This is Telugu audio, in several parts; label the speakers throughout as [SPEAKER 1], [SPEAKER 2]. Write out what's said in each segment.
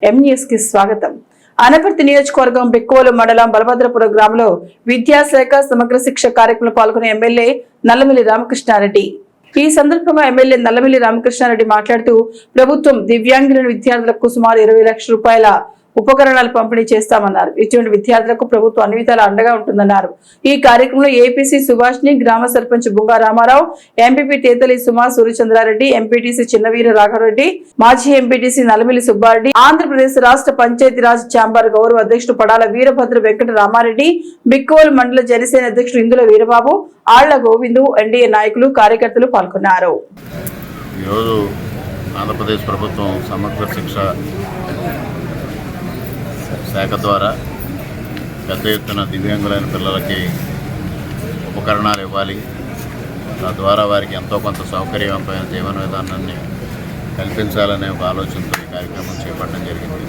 [SPEAKER 1] ఎంన్యూస్ కి స్వాగతం. అనపర్తి నియోజకవర్గం బిక్కోలు మండలం బలభద్రపురం గ్రామంలో విద్యాశాఖ సమగ్ర శిక్ష కార్యక్రమంలో పాల్గొన్న ఎమ్మెల్యే నల్లమిల్లి రామకృష్ణారెడ్డి. ఈ సందర్భంగా ఎమ్మెల్యే నల్లమిల్లి రామకృష్ణారెడ్డి మాట్లాడుతూ ప్రభుత్వం దివ్యాంగుల విద్యార్థులకు సుమారు 20 లక్షల రూపాయల ఉపకరణాలు పంపిణీ చేస్తామన్నారు. ఇటువంటి విద్యార్థులకు ప్రభుత్వం అన్ని విధాలా అండగా ఉంటుందన్నారు. ఈ కార్యక్రమంలో ఏపీసీ సుభాష్ని, గ్రామ సర్పంచ్ బుంగా రామారావు, ఎంపీపీ తేతలి సుమా సూర్యచంద్రారెడ్డి, ఎంపీటీసీ చిన్నవీర రాఘవరెడ్డి, మాజీ ఎంపీటీసీ నల్లమిల్లి సుబ్బారెడ్డి, ఆంధ్రప్రదేశ్ రాష్ట్ర పంచాయతీరాజ్ ఛాంబర్ గౌరవ అధ్యక్షుడు పడాల వీరభద్ర వెంకట రామారెడ్డి, బిక్కోలు మండల జనసేన అధ్యక్షుడు ఇందుల వీరబాబు, ఆళ్ల గోవిందు, ఎన్డీఏ నాయకులు, కార్యకర్తలు పాల్గొన్నారు.
[SPEAKER 2] ఆంధ్రప్రదేశ్ ప్రభుత్వం సమగ్ర శిక్ష శాఖ ద్వారా పెద్ద ఎత్తున దివ్యాంగులైన పిల్లలకి ఉపకరణాలు ఇవ్వాలి, తద్వారా వారికి ఎంతో కొంత సౌకర్యవంతమైన జీవన విధానాన్ని కల్పించాలనే ఒక ఆలోచనతో ఈ కార్యక్రమం చేపట్టడం జరిగింది.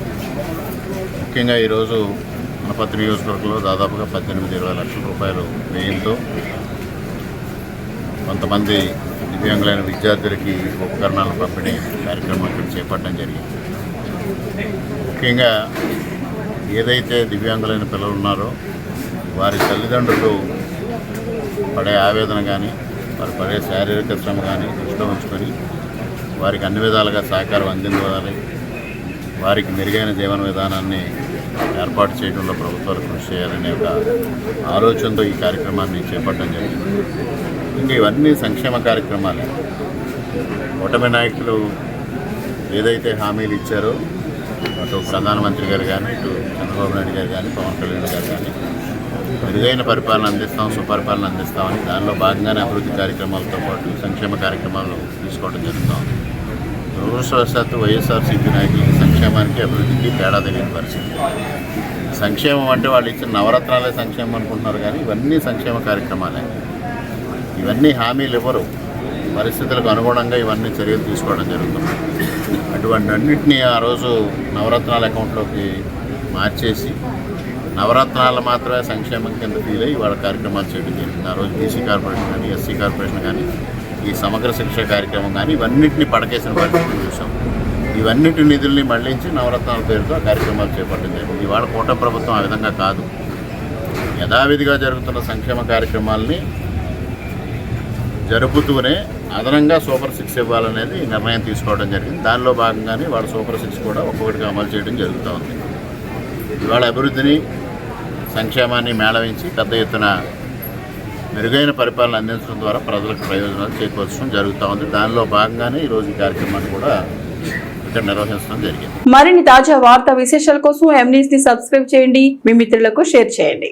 [SPEAKER 2] ముఖ్యంగా ఈరోజు అనపర్తి నియోజకవర్గంలో దాదాపుగా 18-20 లక్షల రూపాయలు వ్యయంతో కొంతమంది దివ్యాంగులైన విద్యార్థులకి ఉపకరణాలు పంపిణీ కార్యక్రమం ఇక్కడ చేపట్టడం జరిగింది. ముఖ్యంగా ఏదైతే దివ్యాంగులైన పిల్లలు ఉన్నారో వారి తల్లిదండ్రులు పడే ఆవేదన కానీ వారు పడే శారీరక శ్రమ కానీ దృష్టిలో ఉంచుకొని వారికి అన్ని విధాలుగా సహకారం అందించాలి, వారికి మెరుగైన జీవన విధానాన్ని ఏర్పాటు చేయడంలో ప్రభుత్వాలు కృషి చేయాలనే ఒక ఆలోచనతో ఈ కార్యక్రమాన్ని చేపట్టడం జరిగింది. ఇంకా ఇవన్నీ సంక్షేమ కార్యక్రమాలు. కూటమి నాయకులు ఏదైతే హామీలు ఇచ్చారో అటు ప్రధానమంత్రి గారు కానీ, ఇటు చంద్రబాబు నాయుడు గారు కానీ, పవన్ కళ్యాణ్ గారు కానీ మెరుగైన పరిపాలన అందిస్తాం, సుపరిపాలన అందిస్తామని దానిలో భాగంగానే అభివృద్ధి కార్యక్రమాలతో పాటు సంక్షేమ కార్యక్రమాలు తీసుకోవడం జరుగుతుంది. దురదృష్టవశాత్తు వైఎస్ఆర్సీపీ నాయకులకి సంక్షేమానికి అభివృద్ధికి తేడా తెలియని పరిస్థితి. సంక్షేమం అంటే వాళ్ళు ఇచ్చిన నవరత్నాలే సంక్షేమం అనుకుంటున్నారు, కానీ ఇవన్నీ సంక్షేమ కార్యక్రమాలే. ఇవన్నీ హామీలు ఇవ్వరు, పరిస్థితులకు అనుగుణంగా ఇవన్నీ చర్యలు తీసుకోవడం జరుగుతుంది. అటువంటి అన్నింటినీ ఆ రోజు నవరత్నాల అకౌంట్లోకి మార్చేసి నవరత్నాలు మాత్రమే సంక్షేమం కింద ఫీల్ అయ్యి వాళ్ళ కార్యక్రమాలు చేయడం జరిగింది. ఆ రోజు బీసీ కార్పొరేషన్ కానీ, ఎస్సీ కార్పొరేషన్ కానీ, ఈ సమగ్ర శిక్ష కార్యక్రమం కానీ ఇవన్నింటినీ పడకేసిన పరిస్థితులు చూసాం. ఇవన్నింటి నిధుల్ని మళ్లించి నవరత్నాల పేరుతో ఆ కార్యక్రమాలు చేపట్టడం జరిగింది. ఇవాళ కూటమి ప్రభుత్వం ఆ విధంగా కాదు, యథావిధిగా జరుగుతున్న సంక్షేమ కార్యక్రమాలని జరుపుతూనే అదనంగా సూపర్ 6 ఇవ్వాలనేది నిర్ణయం తీసుకోవడం జరిగింది. దానిలో భాగంగానే వాళ్ళ సూపర్ 6 కూడా ఒక్కొక్కటిగా అమలు చేయడం జరుగుతూ ఉంది. ఇవాళ అభివృద్ధిని, సంక్షేమాన్ని మేళవించి పెద్ద ఎత్తున మెరుగైన పరిపాలన అందించడం ద్వారా ప్రజలకు ప్రయోజనాలు చేకూర్చడం జరుగుతూ ఉంది. దానిలో భాగంగానే ఈరోజు ఈ కార్యక్రమాన్ని కూడా ఇక్కడ నిర్వహించడం జరిగింది.
[SPEAKER 1] మరిన్ని తాజా వార్తా విశేషాల కోసం ఎంన్యూస్ ని సబ్స్క్రైబ్ చేయండి, మీ మిత్రులకు షేర్ చేయండి.